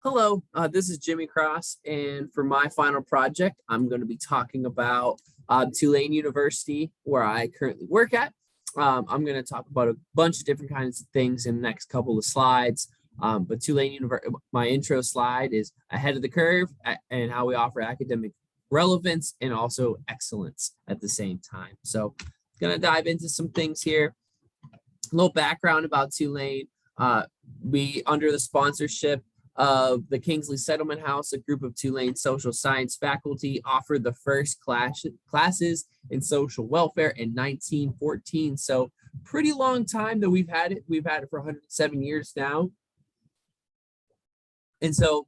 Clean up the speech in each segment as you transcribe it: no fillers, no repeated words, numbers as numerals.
Hello, this is Jimmy Cross, and for my final project, I'm going to be talking about Tulane University, where I currently work at. I'm going to talk about a bunch of different kinds of things in the next couple of slides. But Tulane University, my intro slide is ahead of the curve and how we offer academic relevance and also excellence at the same time. So, going to dive into some things here. A little background about Tulane. We, under the sponsorship of the Kingsley Settlement House, a group of Tulane social science faculty, offered the first classes in social welfare in 1914. So pretty long time that we've had it. We've had it for 107 years now. And so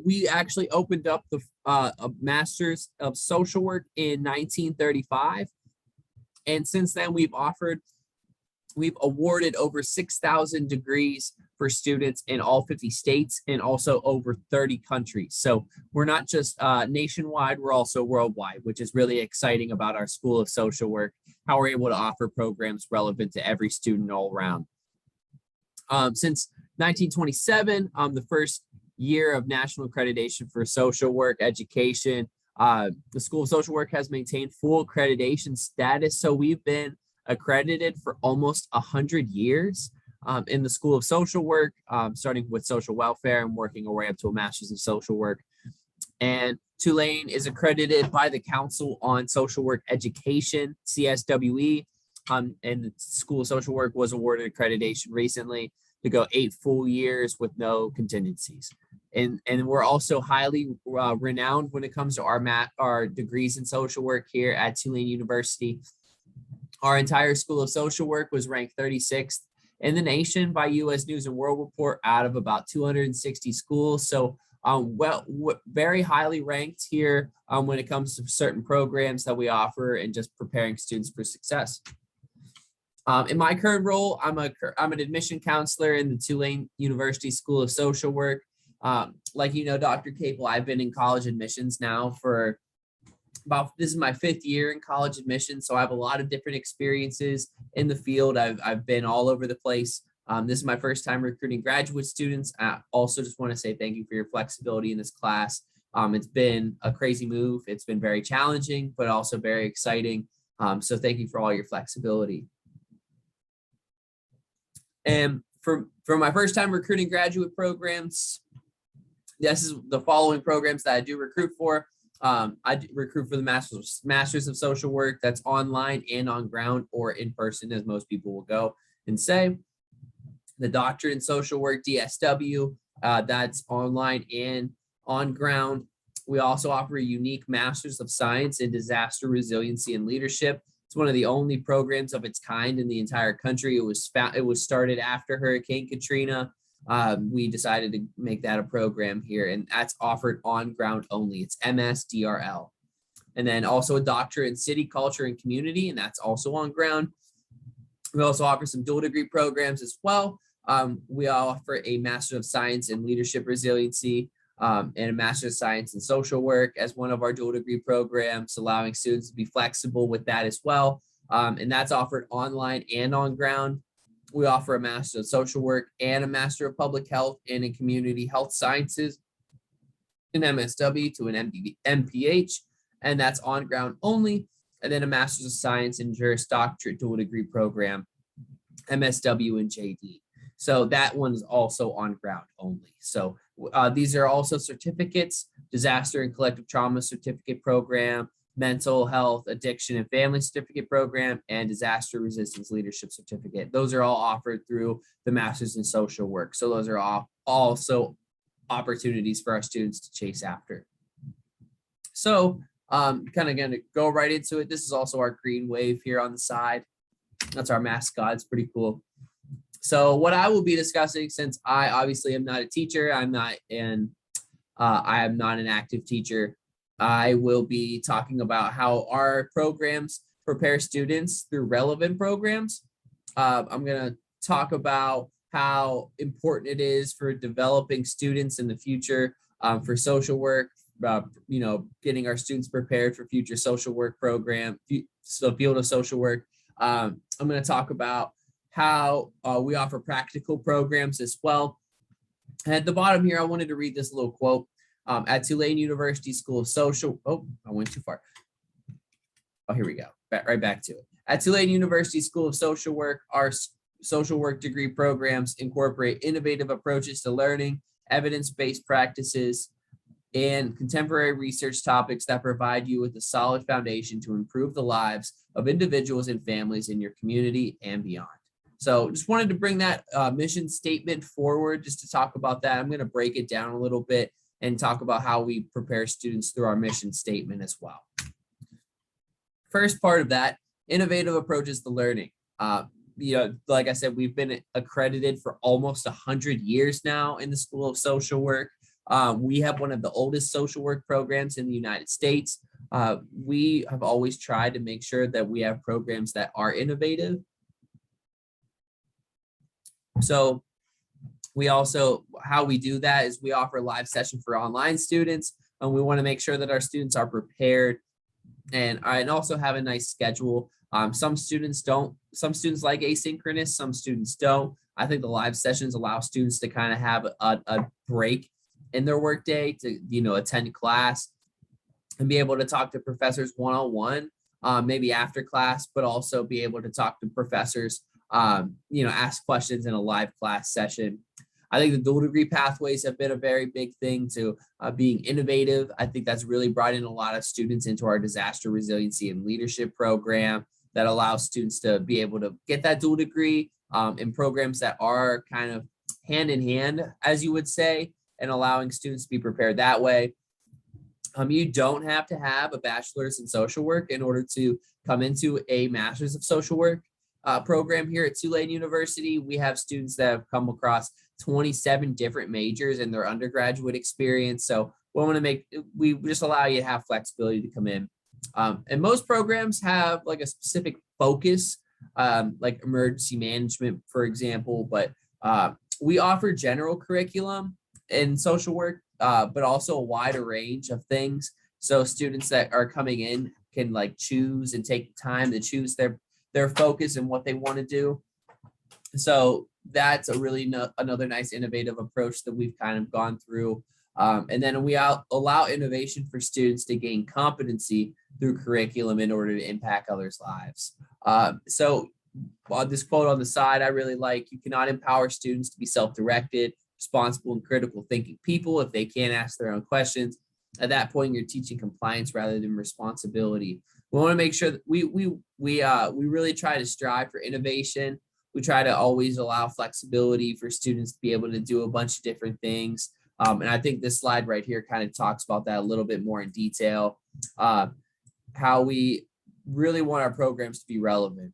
we actually opened up the a Master's of Social Work in 1935. And since then, we've awarded over 6,000 degrees for students in all 50 states and also over 30 countries. So we're not just nationwide, we're also worldwide, which is really exciting about our School of Social Work, how we're able to offer programs relevant to every student all around. Since 1927, the first year of national accreditation for social work education, the School of Social Work has maintained full accreditation status. So we've been accredited for almost 100 years in the School of Social Work, starting with social welfare and working our way up to a Master's of Social Work. And Tulane is accredited by the Council on Social Work Education, CSWE, and the School of Social Work was awarded accreditation recently to go 8 full years with no contingencies. And we're also highly renowned when it comes to our degrees in social work here at Tulane University. Our entire School of Social Work was ranked 36th in the nation by U.S. News and World Report out of about 260 schools. So very highly ranked here when it comes to certain programs that we offer and just preparing students for success. In my current role, I'm an admission counselor in the Tulane University School of Social Work. Like you know, Dr. Capel, I've been in college admissions now for this is my 5th year in college admissions, so I have a lot of different experiences in the field. I've been all over the place. This is my first time recruiting graduate students. I also just want to say thank you for your flexibility in this class. It's been a crazy move. It's been very challenging, but also very exciting. So thank you for all your flexibility. And for my first time recruiting graduate programs, this is the following programs that I do recruit for. I recruit for the Masters of Social Work. That's online and on ground or in person, as most people will go and say. The Doctorate in Social Work, DSW, that's online and on ground. We also offer a unique Masters of Science in Disaster Resiliency and Leadership. It's one of the only programs of its kind in the entire country. It was started after Hurricane Katrina. We decided to make that a program here, and that's offered on ground only. It's MSDRL. And then also a doctorate in city, culture, and community, and that's also on ground. We also offer some dual degree programs as well. We offer a Master of Science in Leadership Resiliency and a Master of Science in Social Work as one of our dual degree programs, allowing students to be flexible with that as well. And that's offered online and on ground. We offer a Master of Social Work and a Master of Public Health and in Community Health Sciences, an MSW to an MPH, and that's on ground only. And then a Master's of Science in Juris Doctorate dual degree program, MSW and JD. So that one is also on ground only. So these are also certificates: Disaster and Collective Trauma Certificate Program, Mental Health, Addiction, and Family Certificate Program, and Disaster Resistance Leadership Certificate. Those are all offered through the Masters in Social Work. So those are all also opportunities for our students to chase after. So kind of going to go right into it. This is also our green wave here on the side. That's our mascot. It's pretty cool. So what I will be discussing, since I obviously am not a teacher, I am not an active teacher, I will be talking about how our programs prepare students through relevant programs. I'm going to talk about how important it is for developing students in the future for social work, getting our students prepared for future social work program, so field of social work. I'm going to talk about how we offer practical programs as well. At the bottom here, I wanted to read this little quote. At Tulane University School of Social, oh, I went too far. Oh, here we go. Right back to it. At Tulane University School of Social Work, our social work degree programs incorporate innovative approaches to learning, evidence-based practices, and contemporary research topics that provide you with a solid foundation to improve the lives of individuals and families in your community and beyond. So just wanted to bring that mission statement forward just to talk about that. I'm going to break it down a little bit and talk about how we prepare students through our mission statement as well. First part of that, innovative approaches to learning. Like I said, we've been accredited for almost 100 years now in the School of Social Work. We have one of the oldest social work programs in the United States. We have always tried to make sure that we have programs that are innovative. So we also, how we do that is we offer a live session for online students, and we want to make sure that our students are prepared and also have a nice schedule. Some students like asynchronous, some students don't. I think the live sessions allow students to kind of have a break in their workday to, attend class and be able to talk to professors one-on-one, maybe after class, but also be able to talk to professors, ask questions in a live class session. I think the dual degree pathways have been a very big thing to being innovative. I think that's really brought in a lot of students into our disaster resiliency and leadership program that allows students to be able to get that dual degree in programs that are kind of hand in hand, as you would say, and allowing students to be prepared that way. You don't have to have a bachelor's in social work in order to come into a master's of social work program here at Tulane University. We have students that have come across 27 different majors in their undergraduate experience. So we just allow you to have flexibility to come in. And most programs have like a specific focus, like emergency management, for example, but we offer general curriculum in social work, but also a wider range of things. So students that are coming in can like choose and take time to choose their focus and what they want to do. So that's a really another nice innovative approach that we've kind of gone through. And then we allow innovation for students to gain competency through curriculum in order to impact others' lives. So this quote on the side, I really like: you cannot empower students to be self-directed, responsible, and critical thinking people if they can't ask their own questions. At that point, you're teaching compliance rather than responsibility. We want to make sure that we really try to strive for innovation. We try to always allow flexibility for students to be able to do a bunch of different things. And I think this slide right here kind of talks about that a little bit more in detail, how we really want our programs to be relevant.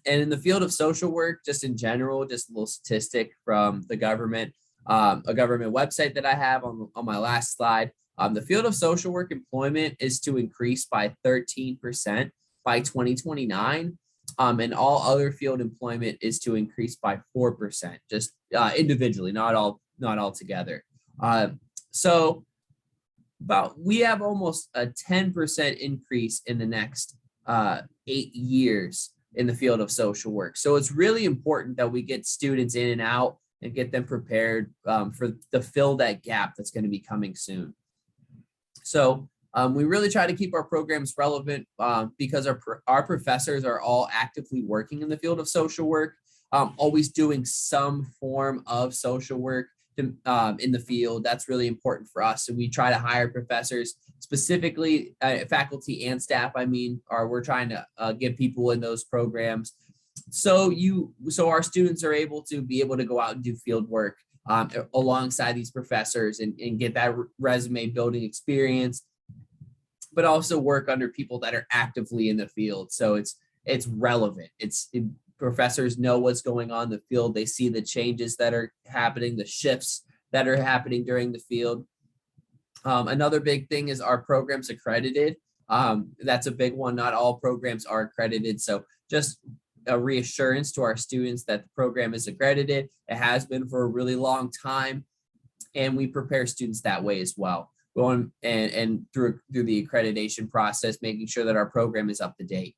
And in the field of social work, just in general, just a little statistic from the government, a government website that I have on my last slide. The field of social work employment is to increase by 13% by 2029. And all other field employment is to increase by 4%, just individually, not all together. So we have almost a 10% increase in the next 8 years in the field of social work. So it's really important that we get students in and out and get them prepared to fill that gap that's going to be coming soon. So we really try to keep our programs relevant because our professors are all actively working in the field of social work, always doing some form of social work in the field. That's really important for us. So we try to hire professors, specifically faculty and staff, we're trying to get people in those programs. So our students are able to go out and do field work alongside these professors and get that resume building experience, but also work under people that are actively in the field. So it's relevant. Professors know what's going on in the field. They see the changes that are happening, the shifts that are happening during the field. Another big thing is our programs accredited. That's a big one. Not all programs are accredited. So just a reassurance to our students that the program is accredited. It has been for a really long time, and we prepare students that way as well. Going and through the accreditation process, making sure that our program is up to date.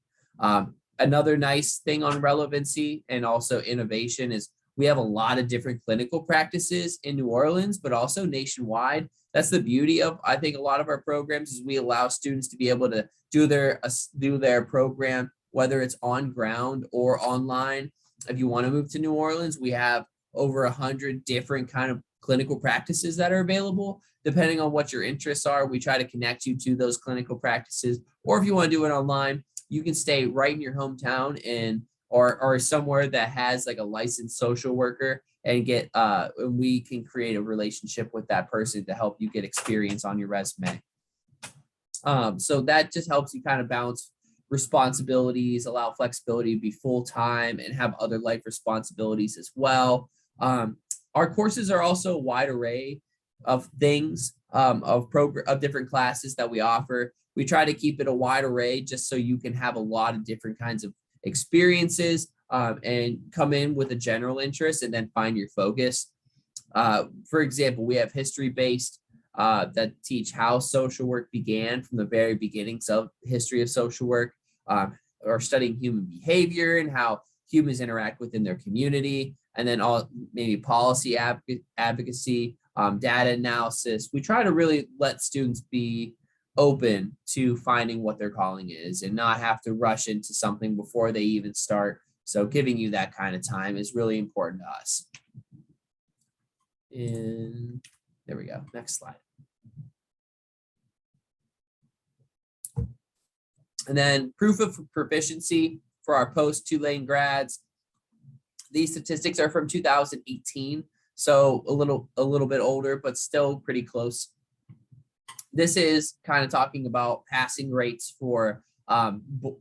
Another nice thing on relevancy and also innovation is We have a lot of different clinical practices in New Orleans, but also nationwide. That's the beauty of, I think, a lot of our programs is we allow students to be able to do their program, whether it's on ground or online. If you want to move to New Orleans, we have over 100 different kind of clinical practices that are available. Depending on what your interests are, we try to connect you to those clinical practices. Or if you want to do it online, you can stay right in your hometown and or somewhere that has like a licensed social worker and we can create a relationship with that person to help you get experience on your resume. So that just helps you kind of balance responsibilities, allow flexibility to be full-time and have other life responsibilities as well. Our courses are also a wide array of things, of different classes that we offer. We try to keep it a wide array just so you can have a lot of different kinds of experiences and come in with a general interest and then find your focus. For example, we have history-based that teach how social work began from the very beginnings of history of social work, or studying human behavior and how humans interact within their community, and then maybe policy advocacy, data analysis. We try to really let students be open to finding what their calling is and not have to rush into something before they even start. So giving you that kind of time is really important to us. And there we go. Next slide. And then proof of proficiency for our post-Tulane grads. These statistics are from 2018, so a little bit older, but still pretty close. This is kind of talking about passing rates for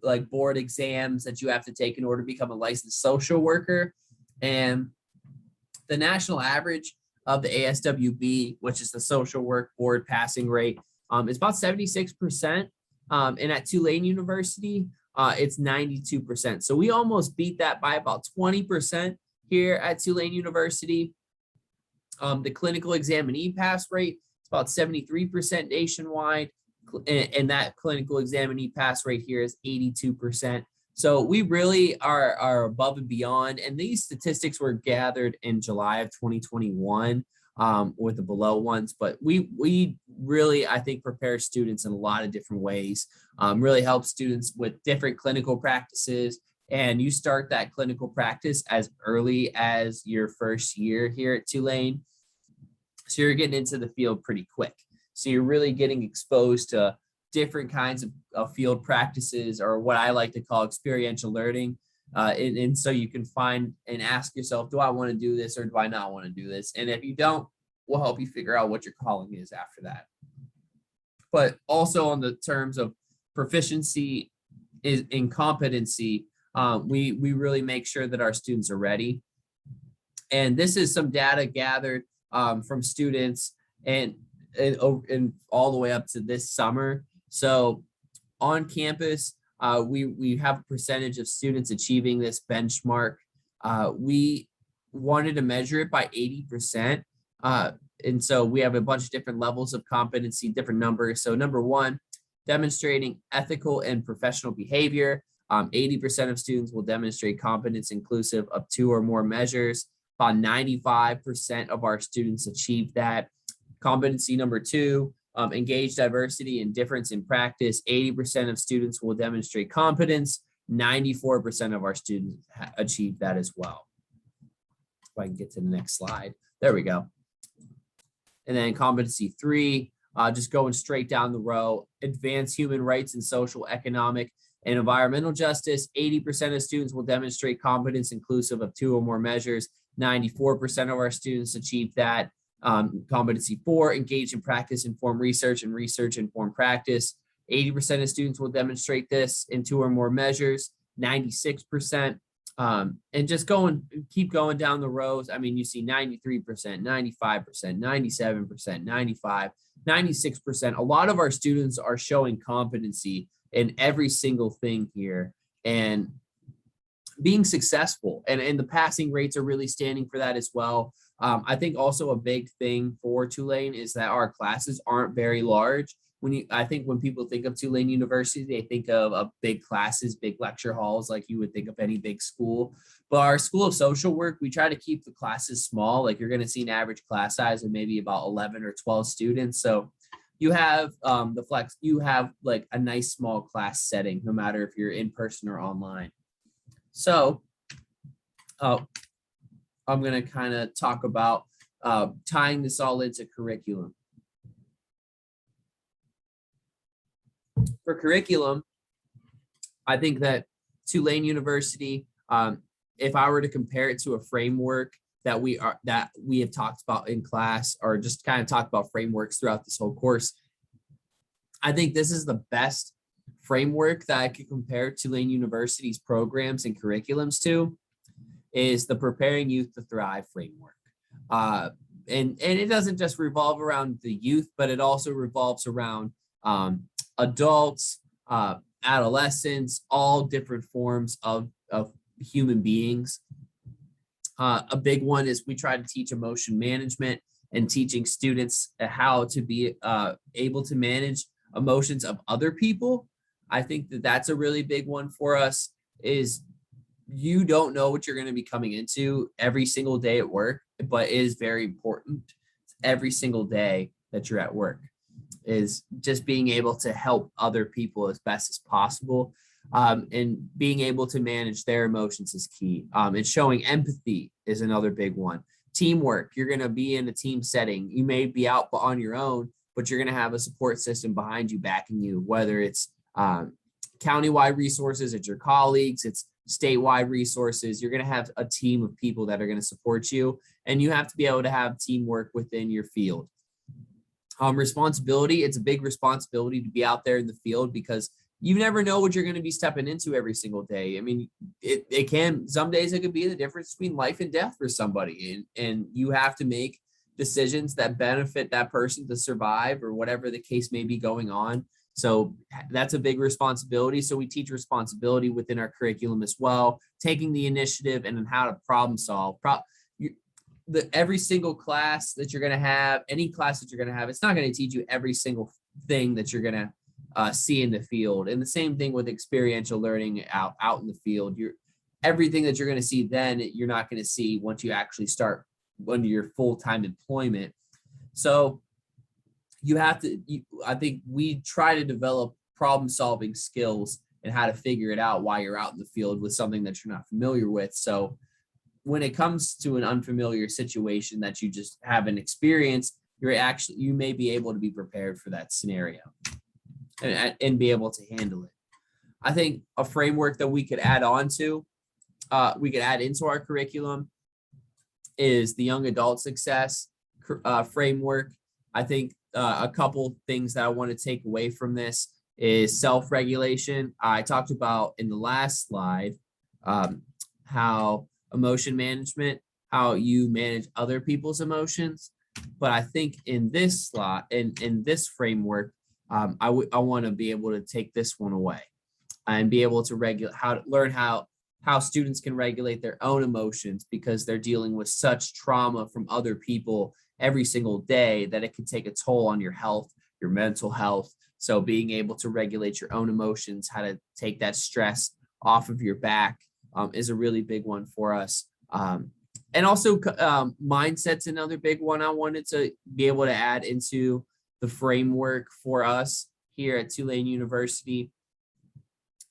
like board exams that you have to take in order to become a licensed social worker. And the national average of the ASWB, which is the social work board passing rate, is about 76%. And at Tulane University, it's 92%. So we almost beat that by about 20% here at Tulane University. The clinical examinee pass rate is about 73% nationwide, and that clinical examinee pass rate here is 82%. So we really are above and beyond. And these statistics were gathered in July of 2021 with the below ones. But we really, I think, prepare students in a lot of different ways, really help students with different clinical practices. And you start that clinical practice as early as your first year here at Tulane. So you're getting into the field pretty quick. So you're really getting exposed to different kinds of field practices, or what I like to call experiential learning. And so you can find and ask yourself, do I want to do this or do I not want to do this? And if you don't, we'll help you figure out what your calling is after that. But also on the terms of proficiency in competency, we really make sure that our students are ready. And this is some data gathered from students and all the way up to this summer. So on campus, we have a percentage of students achieving this benchmark. We wanted to measure it by 80%. And so we have a bunch of different levels of competency, different numbers. So number one, demonstrating ethical and professional behavior. 80% of students will demonstrate competence inclusive of 2 or more measures. About 95% of our students achieve that. Competency number 2, engage diversity and difference in practice. 80% of students will demonstrate competence. 94% of our students achieve that as well. If I can get to the next slide. There we go. And then competency 3, just going straight down the row, advance human rights and social, economic, and environmental justice. 80% of students will demonstrate competence inclusive of 2 or more measures. 94% of our students achieve that. Competency 4, engage in practice, inform research, and research inform practice. 80% of students will demonstrate this in 2 or more measures. 96%. And just keep going down the rows. I mean, you see 93%, 95%, 97%, 95%, 96%. A lot of our students are showing competency in every single thing here and being successful. And the passing rates are really standing for that as well. I think also a big thing for Tulane is that our classes aren't very large. I think when people think of Tulane University, they think of big classes, big lecture halls, like you would think of any big school. But our School of Social Work, we try to keep the classes small. Like you're going to see an average class size of maybe about 11 or 12 students. So you have the flex, you have like a nice small class setting, no matter if you're in person or online. So I'm going to kind of talk about tying this all into curriculum. For curriculum, I think that Tulane University, if I were to compare it to a framework that we have talked about in class, or just kind of talk about frameworks throughout this whole course, I think this is the best framework that I could compare Tulane University's programs and curriculums to, is the Preparing Youth to Thrive framework. And it doesn't just revolve around the youth, but it also revolves around adults, adolescents, all different forms of human beings. A big one is we try to teach emotion management and teaching students how to be able to manage emotions of other people. I think that that's a really big one for us. Is you don't know what you're going to be coming into every single day at work, but it is very important every single day that you're at work, is just being able to help other people as best as possible. And being able to manage their emotions is key. And showing empathy is another big one. Teamwork, you're going to be in a team setting. You may be out on your own, but you're going to have a support system behind you, backing you, whether it's countywide resources, it's your colleagues, it's statewide resources. You're going to have a team of people that are going to support you, and you have to be able to have teamwork within your field. Responsibility, it's a big responsibility to be out there in the field, because you never know what you're going to be stepping into every single day. I mean, it can, some days it could be the difference between life and death for somebody, and you have to make decisions that benefit that person to survive, or whatever the case may be going on. So that's a big responsibility. So we teach responsibility within our curriculum as well, taking the initiative and how to problem solve. Every single class that you're going to have, any class that you're going to have, it's not going to teach you every single thing that you're going to see in the field. And the same thing with experiential learning out in the field. Everything that you're going to see then, you're not going to see once you actually start under your full-time employment. So you have to, I think we try to develop problem-solving skills and how to figure it out while you're out in the field with something that you're not familiar with. So when it comes to an unfamiliar situation that you just haven't experienced, you may be able to be prepared for that scenario and be able to handle it. I think a framework that we could add into our curriculum is the Young Adult Success framework. I think a couple things that I want to take away from this is self-regulation. I talked about in the last slide how emotion management, how you manage other people's emotions. But I think in this slot, in this framework, I want to be able to take this one away and be able to learn how students can regulate their own emotions, because they're dealing with such trauma from other people every single day that it can take a toll on your health, your mental health. So being able to regulate your own emotions, how to take that stress off of your back is a really big one for us. And also mindset's another big one I wanted to be able to add into the framework for us here at Tulane University,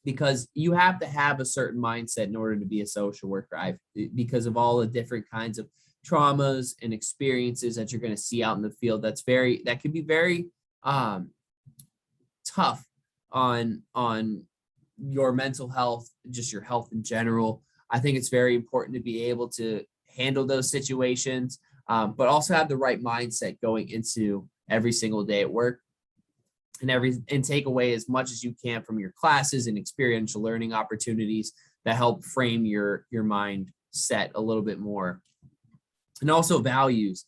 because you have to have a certain mindset in order to be a social worker, because of all the different kinds of traumas and experiences that you're going to see out in the field. That can be very tough on your mental health, just your health in general. I think it's very important to be able to handle those situations, but also have the right mindset going into every single day at work, and take away as much as you can from your classes and experiential learning opportunities that help frame your mindset a little bit more. And also values.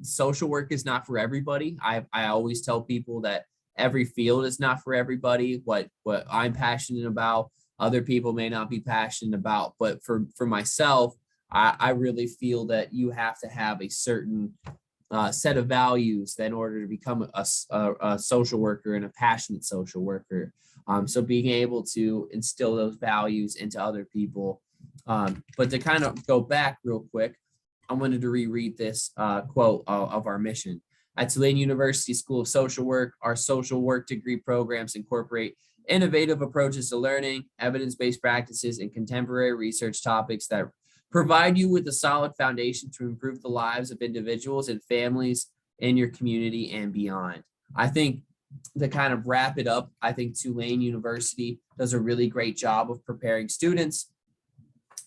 Social work is not for everybody. I always tell people that every field is not for everybody. What I'm passionate about, other people may not be passionate about. But for myself, I really feel that you have to have a certain set of values in order to become a social worker and a passionate social worker. So being able to instill those values into other people. But to kind of go back real quick, I wanted to reread this quote of our mission. At Tulane University School of Social Work, our social work degree programs incorporate innovative approaches to learning, evidence-based practices, and contemporary research topics that provide you with a solid foundation to improve the lives of individuals and families in your community and beyond. I think to kind of wrap it up, I think Tulane University does a really great job of preparing students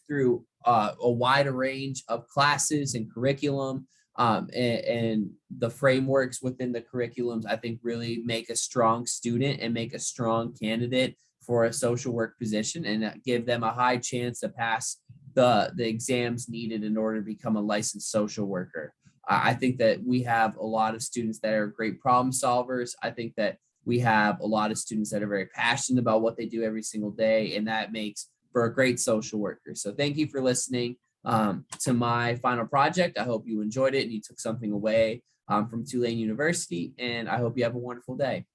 through a wider range of classes and curriculum, and the frameworks within the curriculums, I think really make a strong student and make a strong candidate for a social work position and give them a high chance to pass the exams needed in order to become a licensed social worker. I think that we have a lot of students that are great problem solvers. I think that we have a lot of students that are very passionate about what they do every single day, and that makes for a great social worker. So thank you for listening to my final project. I hope you enjoyed it and you took something away from Tulane University, and I hope you have a wonderful day.